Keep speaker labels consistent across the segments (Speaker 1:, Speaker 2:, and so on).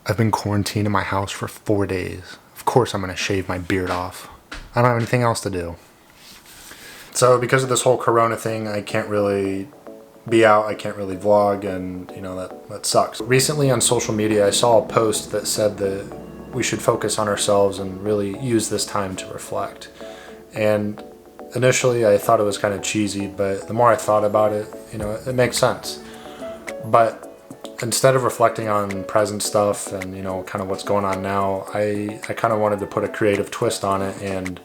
Speaker 1: I've been quarantined in my house for 4 days. Of course I'm gonna shave my beard off. I don't have anything else to do. So because of this whole corona thing, I can't really be out, I can't really vlog, and you know, that sucks. Recently on social media I saw a post that said that we should focus on ourselves and really use this time to reflect. And initially I thought it was kind of cheesy, but the more I thought about it, you know, it makes sense. But instead of reflecting on present stuff and, you know, kind of what's going on now, I kind of wanted to put a creative twist on it and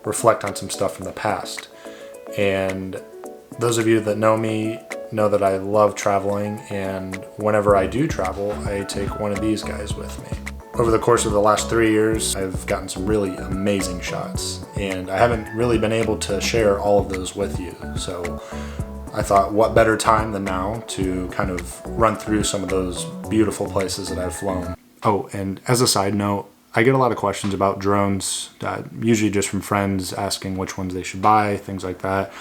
Speaker 1: reflect on some stuff from the past. And those of you that know me know that I love traveling, and whenever I do travel, I take one of these guys with me. Over the course of the last 3 years, I've gotten some really amazing shots, and I haven't really been able to share all of those with you. So I thought, what better time than now to kind of run through some of those beautiful places that I've flown. Oh, and as a side note, I get a lot of questions about drones, usually just from friends asking which ones they should buy, things like that.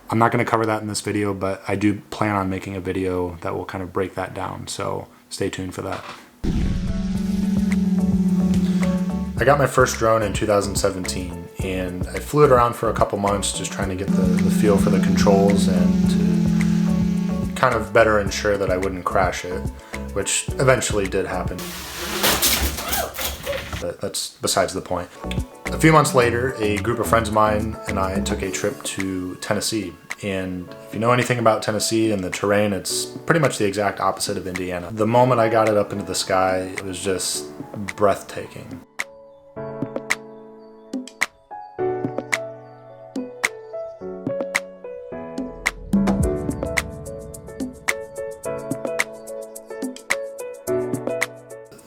Speaker 1: I'm not going to cover that in this video, but I do plan on making a video that will kind of break that down, so stay tuned for that. I got my first drone in 2017, and I flew it around for a couple months just trying to get the feel for the controls and to kind of better ensure that I wouldn't crash it, which eventually did happen. But that's besides the point. A few months later, a group of friends of mine and I took a trip to Tennessee. And if you know anything about Tennessee and the terrain, it's pretty much the exact opposite of Indiana. The moment I got it up into the sky, it was just breathtaking.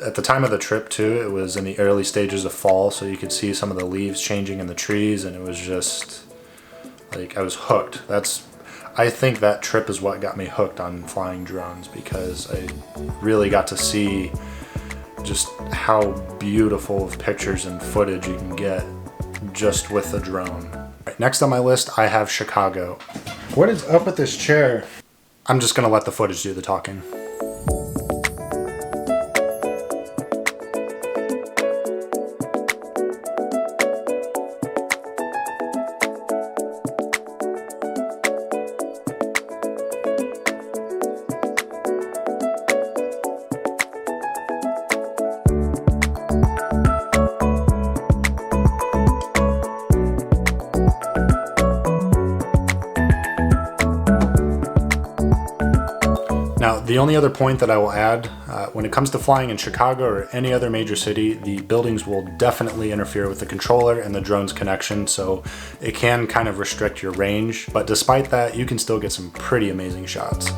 Speaker 1: At the time of the trip too, it was in the early stages of fall, so you could see some of the leaves changing in the trees, and it was just like I was hooked. I think that trip is what got me hooked on flying drones, because I really got to see just how beautiful of pictures and footage you can get just with a drone. Right, next on my list, I have Chicago. What is up with this chair? I'm just gonna let the footage do the talking. Now, the only other point that I will add, when it comes to flying in Chicago or any other major city, the buildings will definitely interfere with the controller and the drone's connection, so it can kind of restrict your range. But despite that, you can still get some pretty amazing shots.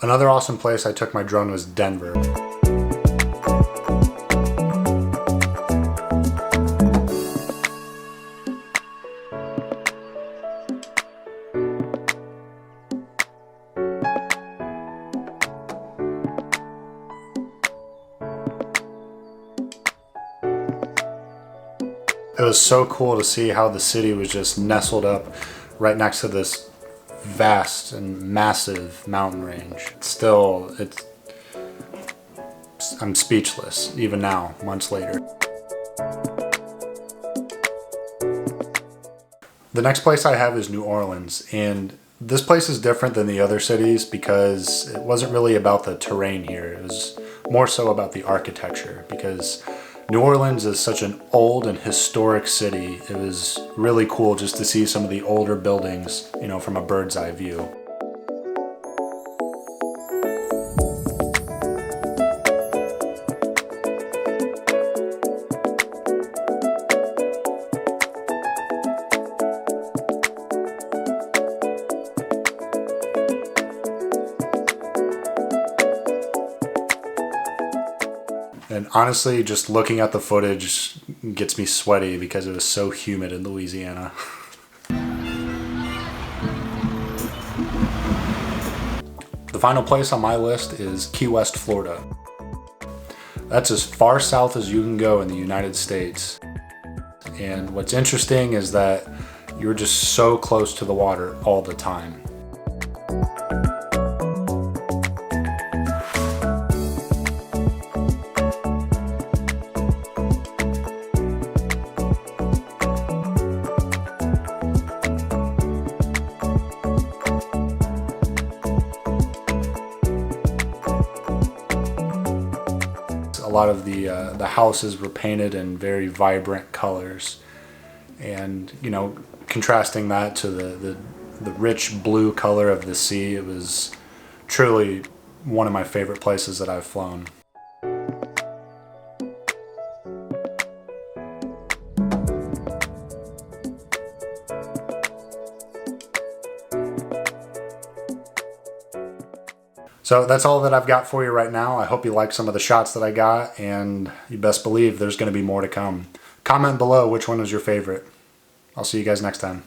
Speaker 1: Another awesome place I took my drone was Denver. It was so cool to see how the city was just nestled up right next to this vast and massive mountain range. I'm speechless, even now, months later. The next place I have is New Orleans, and this place is different than the other cities because it wasn't really about the terrain here. It was more so about the architecture, because New Orleans is such an old and historic city. It was really cool just to see some of the older buildings, you know, from a bird's eye view. And honestly, just looking at the footage gets me sweaty because it was so humid in Louisiana. The final place on my list is Key West, Florida. That's as far south as you can go in the United States. And what's interesting is that you're just so close to the water all the time. lot of the houses were painted in very vibrant colors, and you know, contrasting that to the rich blue color of the sea, it was truly one of my favorite places that I've flown. So that's all that I've got for you right now. I hope you like some of the shots that I got, and you best believe there's going to be more to come. Comment below which one was your favorite. I'll see you guys next time.